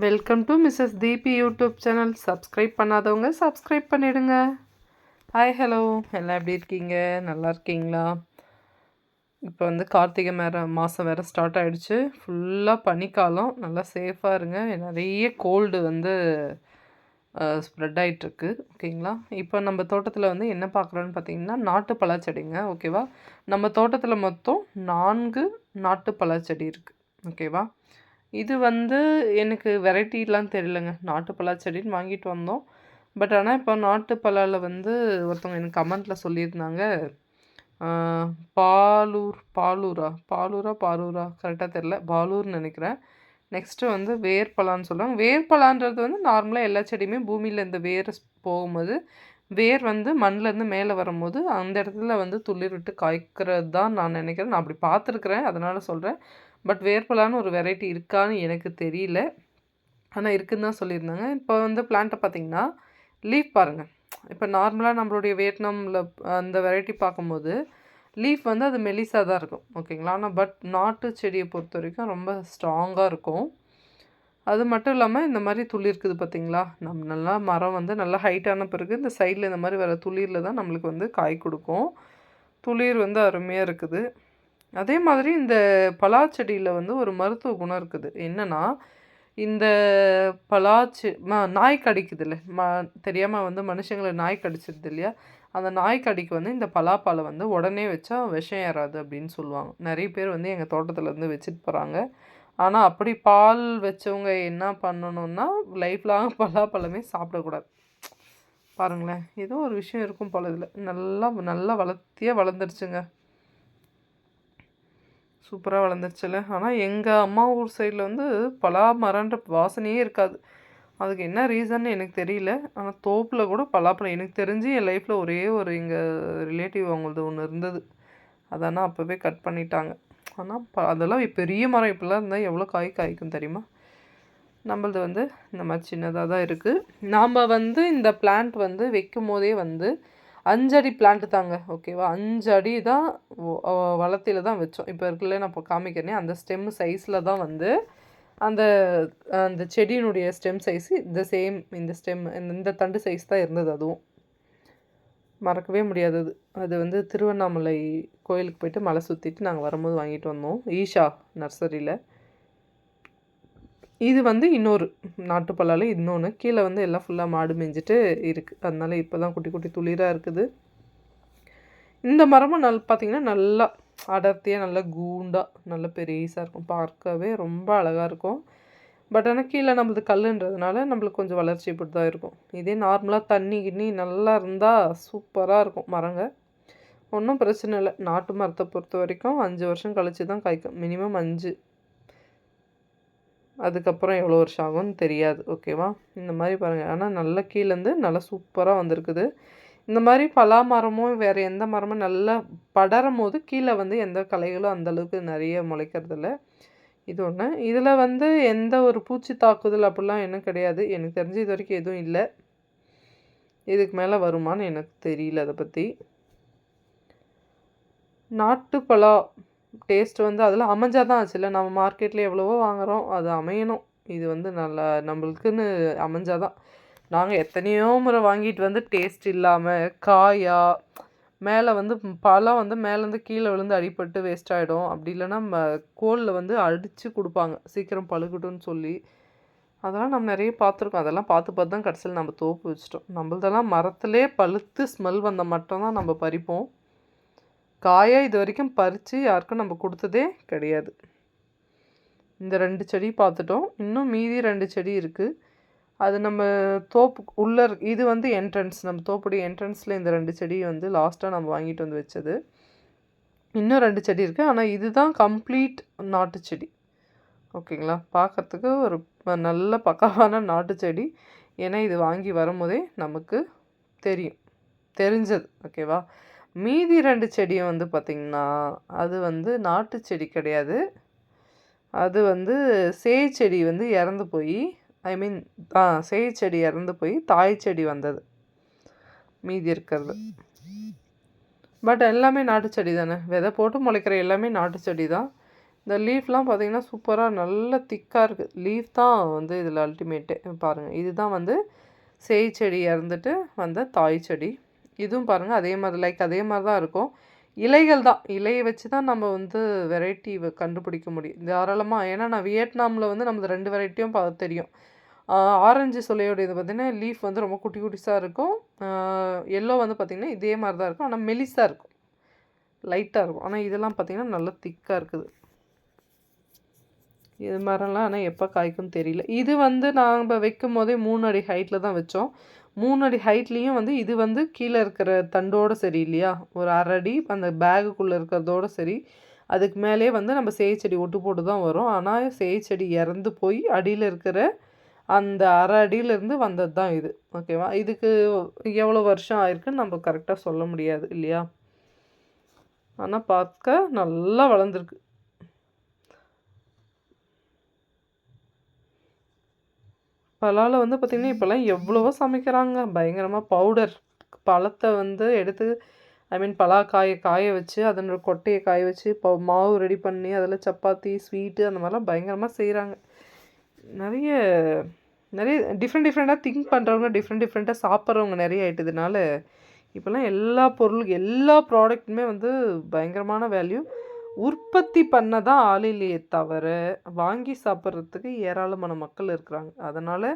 Welcome to Mrs Deepi YouTube channel. Subscribe பண்ணாதவங்க subscribe பண்ணிடுங்க. Hi hello, எல்லாம் எப்படி இருக்கீங்க? நல்லா இருக்கீங்களா? இப்போ வந்து கார்த்திகை மாதம் வேறு ஸ்டார்ட் ஆகிடுச்சு. ஃபுல்லாக பனிக்காலம். நல்லா சேஃபாக இருங்க. நிறைய கோல்டு வந்து ஸ்ப்ரெட் ஆகிட்டுருக்கு. ஓகேங்களா? இப்போ நம்ம தோட்டத்தில் வந்து என்ன பார்க்குறோன்னு பார்த்தீங்கன்னா, நாட்டு பலாச்செடிங்க. ஓகேவா? நம்ம தோட்டத்தில் மொத்தம் 4 நாட்டு பலாச்செடி இருக்குது. ஓகேவா? இது வந்து எனக்கு வெரைட்டிலாம் தெரியலங்க. நாட்டு பலா செடின்னு வாங்கிட்டு வந்தோம். பட் ஆனால் இப்போ நாட்டு பலாவில் வந்து ஒருத்தவங்க எனக்கு கமெண்ட்டில் சொல்லியிருந்தாங்க, ஆ, பாலூரா கரெக்டாக தெரில. பாலூர்னு நினைக்கிறேன். நெக்ஸ்ட்டு வந்து வேர்பலான்னு சொல்லுவாங்க. வேர்பலான்றது வந்து நார்மலாக எல்லா செடியுமே பூமியில் இந்த வேர் போகும்போது வேர் வந்து மண்ணிலேருந்து மேலே வரும்போது அந்த இடத்துல வந்து துளிர் விட்டு காய்க்கிறது தான் நான் நினைக்கிறேன். நான் அப்படி பார்த்துருக்குறேன், அதனால் சொல்கிறேன். பட் வேர்பலான்னு ஒரு வெரைட்டி இருக்கான்னு எனக்கு தெரியல. ஆனால் இருக்குதுன்னு தான் சொல்லியிருந்தாங்க. இப்போ வந்து பிளான்ட்டை பார்த்தீங்கன்னா லீஃப் பாருங்கள். இப்போ நார்மலாக நம்மளுடைய வியட்நாமில் அந்த வெரைட்டி பார்க்கும்போது லீஃப் வந்து அது மெலிசாக தான் இருக்கும். ஓகேங்களா? ஆனால் பட் நாட்டு செடியை பொறுத்த வரைக்கும் ரொம்ப ஸ்ட்ராங்காக இருக்கும். அது மட்டும் இல்லாமல் இந்த மாதிரி துளிர் இருக்குது பார்த்தீங்களா? நம்ம நல்லா மரம் வந்து நல்லா ஹைட்டான பிறகு இந்த சைடில் இந்த மாதிரி வர துளிரில் தான் நம்மளுக்கு வந்து காய் கொடுக்கும். துளிர் வந்து அருமையாக இருக்குது. அதே மாதிரி இந்த பலாச்செடியில் வந்து ஒரு மருத்துவ குணம் இருக்குது. என்னென்னா, இந்த நாய் கடிக்குதுல்ல, தெரியாமல் வந்து மனுஷங்களை நாய் கடிச்சிருது இல்லையா? அந்த நாய் கடிக்கு வந்து இந்த பலாப்பாலை வந்து உடனே வச்சா விஷம் ஏறாது அப்படின்னு சொல்லுவாங்க. நிறைய பேர் வந்து எங்கள் தோட்டத்தில் இருந்து வச்சுட்டு போகிறாங்க. ஆனால் அப்படி பால் வச்சவங்க என்ன பண்ணணுன்னா, லைஃப் லாங் பலாப்பழமே சாப்பிடக்கூடாது. பாருங்களேன், ஏதோ ஒரு விஷயம் இருக்கும் போல இதில். நல்லா நல்லா வளர்த்தியாக வளர்ந்துருச்சுங்க. சூப்பராக வளர்ந்துருச்சுல்ல. ஆனால் எங்கள் அம்மா ஊர் சைடில் வந்து பலா மரன்ற வாசனையே இருக்காது. அதுக்கு என்ன ரீசன்னு எனக்கு தெரியல. ஆனால் தோப்பில் கூட பலாப்பழம் எனக்கு தெரிஞ்சு என் லைஃப்பில் ஒரே ஒரு எங்கள் ரிலேட்டிவ் அவங்களது ஒன்று இருந்தது. அதனால் அப்போவே கட் பண்ணிட்டாங்க. ஆனால் அதெல்லாம் பெரிய மரம் இப்படிலாம் இருந்தால் எவ்வளோ காய்க்கும் தெரியுமா? நம்மளது வந்து இந்த மாதிரி சின்னதாக தான் இருக்குது. நாம் வந்து இந்த பிளான்ட் வந்து வைக்கும் போதே வந்து 5 அடி பிளான்ட்டு தாங்க. ஓகேவா? 5 அடி தான் வளர்த்தியில் தான் வச்சோம். இப்போ இருக்குல்ல, நான் இப்போ காமிக்கிறேனே அந்த ஸ்டெம் சைஸில் தான் வந்து அந்த அந்த செடியினுடைய ஸ்டெம் சைஸு இந்த ஸ்டெம் இந்த தண்டு சைஸ் தான் இருந்தது. அதுவும் மறக்கவே முடியாதது. அது வந்து திருவண்ணாமலை கோயிலுக்கு போய்ட்டு மலை சுற்றிட்டு நாங்கள் வரும்போது வாங்கிட்டு வந்தோம், ஈஷா நர்சரியில். இது வந்து இன்னொரு நாட்டுப்பலால் இன்னொன்று. கீழே வந்து எல்லாம் ஃபுல்லாக மாடு மேய்ஞ்சிட்டு இருக்குது. அதனால இப்போ தான் குட்டி குட்டி துளிராக இருக்குது. இந்த மரமும் பார்த்திங்கன்னா நல்லா அடர்த்தியாக, நல்லா கூண்டாக, நல்லா பெருசாக இருக்கும். பார்க்கவே ரொம்ப அழகாக இருக்கும். பட் ஆனால் கீழே நம்மளது கல்லுன்றதுனால நம்மளுக்கு கொஞ்சம் வளர்ச்சி இப்படி தான் இருக்கும். இதே நார்மலாக தண்ணி கிண்ணி நல்லா இருந்தால் சூப்பராக இருக்கும் மரங்க. ஒன்றும் பிரச்சனை இல்லை. நாட்டு மரத்தை பொறுத்த வரைக்கும் 5 வருஷம் கழித்து தான் காய்க்கும். மினிமம் 5. அதுக்கப்புறம் எவ்வளோ வருஷம் ஆகும்னு தெரியாது. ஓகேவா? இந்த மாதிரி பாருங்கள். ஆனால் நல்லா கீழேருந்து நல்லா சூப்பராக வந்திருக்குது. இந்த மாதிரி பலா மரமும் வேறு எந்த மரமும் நல்லா படரும் போது கீழே வந்து எந்த களைகளும் அந்தளவுக்கு நிறைய முளைக்கிறதில்ல. இது ஒன்று. இதில் வந்து எந்த ஒரு பூச்சி தாக்குதல் அப்படிலாம் இன்னும் கிடையாது. எனக்கு தெரிஞ்சு இது வரைக்கும் எதுவும் இல்லை. இதுக்கு மேலே வருமானு எனக்கு தெரியல அதை பற்றி. நாட்டு பலா டேஸ்ட் வந்து அதில் அமைஞ்சால் தான் ஆச்சுல்ல. நம்ம மார்க்கெட்டில் எவ்வளவோ வாங்குகிறோம், அது அமையணும். இது வந்து நல்லா நம்மளுக்குன்னு அமைஞ்சால் தான். நாங்கள் எத்தனையோ முறை வாங்கிட்டு வந்து டேஸ்ட் இல்லாமல் காயா மேலே வந்து பழம் வந்து மேலேருந்து கீழே விழுந்து அடிபட்டு வேஸ்ட் ஆகிடும். அப்படி இல்லைன்னா கோலில் வந்து அடித்து கொடுப்பாங்க சீக்கிரம் பழுக்கட்டும்னு சொல்லி. அதெல்லாம் நம்ம நிறைய பார்த்துருக்கோம். அதெல்லாம் பார்த்து தான் கடைசியில் நம்ம தோப்பு வச்சிட்டோம். நம்மளதெல்லாம் மரத்துலேயே பழுத்து ஸ்மெல் வந்த மட்டும்தான் நம்ம பறிப்போம். காயை இது வரைக்கும் பறித்து யாருக்கும் நம்ம கொடுத்ததே கிடையாது. இந்த 2 செடி பார்த்துட்டோம். இன்னும் மீதி 2 செடி இருக்குது. அது நம்ம தோப்பு உள்ளே இது வந்து என்ட்ரன்ஸ். நம்ம தோப்புடைய என்ட்ரன்ஸில் இந்த 2 செடி வந்து லாஸ்ட்டாக நம்ம வாங்கிட்டு வந்து வச்சது. இன்னும் 2 செடி இருக்குது. ஆனால் இதுதான் கம்ப்ளீட் நாட்டு செடி. ஓகேங்களா? பார்க்குறதுக்கு ஒரு நல்ல பக்காவான நாட்டு செடி. ஏன்னா இது வாங்கி வரும்போதே நமக்கு தெரிஞ்சது. ஓகேவா? மீதி 2 செடியும் வந்து பார்த்திங்கன்னா, அது வந்து நாட்டு செடி கிடையாது. அது வந்து சேய் செடி வந்து இறந்து போய் சேய் செடி இறந்து போய் தாய் செடி வந்தது மீதி இருக்கிறது. பட் எல்லாமே நாட்டு செடி தானே. விதை போட்டு முளைக்கிற எல்லாமே நாட்டு செடி தான். இந்த லீஃப்லாம் பார்த்தீங்கன்னா சூப்பராக நல்ல திக்காக இருக்குது. லீஃப் தான் வந்து இதில் அல்டிமேட்டு. பாருங்கள், இதுதான் வந்து சேய் செடி இறந்துட்டு வந்த தாய் செடி. இதுவும் பாருங்கள் அதே மாதிரி அதே மாதிரி தான் இருக்கும். இலைகள் தான், இலையை வச்சு தான் நம்ம வந்து வெரைட்டி கண்டுபிடிக்க முடியும் தாராளமாக. ஏன்னா நான் வியட்நாமில் வந்து நமக்கு 2 வெரைட்டியும் தெரியும். ஆரஞ்சு சொலையோட இது பார்த்திங்கன்னா லீஃப் வந்து ரொம்ப குட்டி குட்டிஸாக இருக்கும். எல்லோ வந்து பார்த்திங்கன்னா இதே மாதிரி தான் இருக்கும், ஆனால் மெலிசாக இருக்கும், லைட்டாக இருக்கும். ஆனால் இதெல்லாம் பார்த்திங்கன்னா நல்லா திக்காக இருக்குது. இது மாதிரிலாம் ஆனால் எப்போ காய்க்கும்னு தெரியல. இது வந்து நாங்கள் வைக்கும் போதே 3 அடி ஹைட்டில் தான் வச்சோம். 3 அடி ஹைட்லேயும் வந்து இது வந்து கீழே இருக்கிற தண்டோடு சரி இல்லையா, ஒரு 1/2 அடி அந்த பேகுக்குள்ளே இருக்கிறதோடு சரி. அதுக்கு மேலே வந்து நம்ம சேய் செடி ஒட்டு போட்டு தான் வரும். ஆனால் சேய் செடி இறந்து போய் அடியில் இருக்கிற அந்த 1/2 அடியிலேருந்து வந்தது தான் இது. ஓகேவா? இதுக்கு எவ்வளோ வருஷம் ஆயிருக்குன்னு நம்ம கரெக்டாக சொல்ல முடியாது இல்லையா? ஆனால் பார்க்க நல்லா வளர்ந்துருக்கு. பலாவில் வந்து பார்த்திங்கன்னா இப்போல்லாம் எவ்வளவோ சமைக்கிறாங்க பயங்கரமாக. பவுடர் பழத்தை வந்து எடுத்து பலா காய வச்சு அதனோட கொட்டையை காய வச்சு மாவு ரெடி பண்ணி அதில் சப்பாத்தி ஸ்வீட்டு அந்த மாதிரிலாம் பயங்கரமாக செய்கிறாங்க. நிறைய டிஃப்ரெண்ட்டாக திங்க் பண்ணுறவங்க, டிஃப்ரெண்ட்டாக சாப்பிட்றவங்க நிறைய ஆகிட்டதுனால இப்போல்லாம் எல்லா எல்லா ப்ராடக்ட்டுமே வந்து பயங்கரமான வேல்யூ. உற்பத்தி பண்ண தான் ஆள் இல்லையே தவிர வாங்கி சாப்பிட்றதுக்கு ஏராளமான மக்கள் இருக்கிறாங்க. அதனால்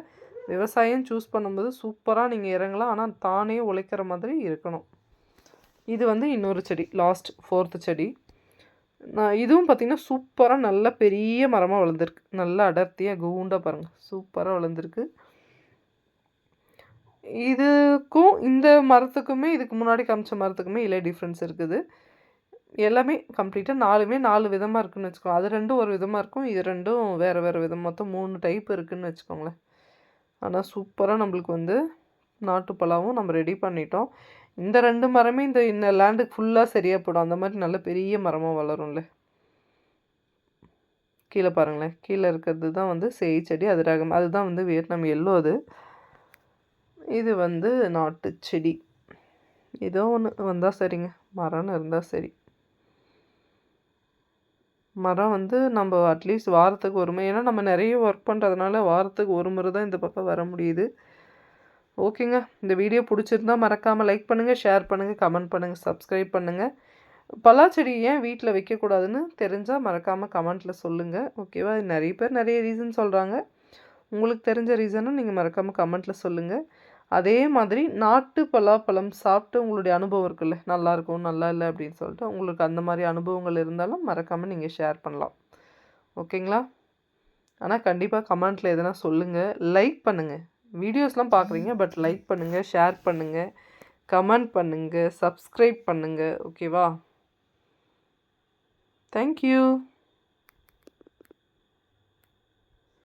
விவசாயம் சூஸ் பண்ணும்போது சூப்பராக நீங்கள் இறங்கலாம். ஆனால் தானே உழைக்கிற மாதிரி இருக்கணும். இது வந்து இன்னொரு செடி, லாஸ்ட் 4th செடி. இதுவும் பார்த்திங்கன்னா சூப்பராக நல்ல பெரிய மரமாக வளர்ந்துருக்கு. நல்லா அடர்த்தியாக கூண்டாக பாருங்கள், சூப்பராக வளர்ந்துருக்கு. இதுக்கும் இந்த மரத்துக்குமே இதுக்கு முன்னாடி காமிச்ச மரத்துக்குமே இலை டிஃப்ரென்ஸ் இருக்குது. எல்லாமே கம்ப்ளீட்டாக 4மே 4 விதமாக இருக்குதுன்னு வச்சுக்கோங்க. அது 2 ஒரு விதமாக இருக்கும், இது 2ம் வேறு விதம். மொத்தம் 3 டைப் இருக்குதுன்னு வச்சுக்கோங்களேன். ஆனால் சூப்பராக நம்மளுக்கு வந்து நாட்டு பலாவும் நம்ம ரெடி பண்ணிட்டோம். இந்த 2 மரமே இந்த லேண்டுக்கு ஃபுல்லாக சரியாக போடும். அந்த மாதிரி நல்ல பெரிய மரமாக வளரும்ல. கீழே பாருங்களேன், கீழே இருக்கிறது தான் வந்து சேய் செடி. அதுதான் வந்து வியட்நாம் எல்லோ. இது வந்து நாட்டு செடி. ஏதோ ஒன்று வந்தால் சரிங்க, மரம்னு இருந்தால் சரி. மரம் வந்து நம்ம அட்லீஸ்ட் வாரத்துக்கு ஒரு முறை, ஏன்னா நம்ம நிறைய ஒர்க் பண்ணுறதுனால வாரத்துக்கு ஒரு முறை தான் இந்த பக்கம் வர முடியுது. ஓகேங்க, இந்த வீடியோ பிடிச்சிருந்தா மறக்காமல் லைக் பண்ணுங்கள், ஷேர் பண்ணுங்கள், கமெண்ட் பண்ணுங்கள், சப்ஸ்கிரைப் பண்ணுங்கள். பலாச்செடி ஏன் வீட்டில் வைக்கக்கூடாதுன்னு தெரிஞ்சால் மறக்காமல் கமெண்ட்டில் சொல்லுங்கள். ஓகேவா? நிறைய பேர் நிறைய ரீசன் சொல்கிறாங்க. உங்களுக்கு தெரிஞ்ச ரீசனும் நீங்கள் மறக்காமல் கமெண்ட்டில் சொல்லுங்கள். அதே மாதிரி நாட்டு பலாப்பழம் சாப்பிட்டு உங்களுடைய அனுபவம் இருக்குல்ல, நல்லாயிருக்கும் நல்லா இல்லை அப்படின்னு சொல்லிட்டு உங்களுக்கு அந்த மாதிரி அனுபவங்கள் இருந்தாலும் மறக்காமல் நீங்கள் ஷேர் பண்ணலாம். ஓகேங்களா? ஆனால் கண்டிப்பாக கமெண்ட்டில் எதனா சொல்லுங்கள், லைக் பண்ணுங்கள். வீடியோஸ்லாம் பார்க்குறீங்க, பட் லைக் பண்ணுங்கள், ஷேர் பண்ணுங்கள், கமெண்ட் பண்ணுங்கள், சப்ஸ்கிரைப் பண்ணுங்கள். ஓகேவா? தேங்க்யூ.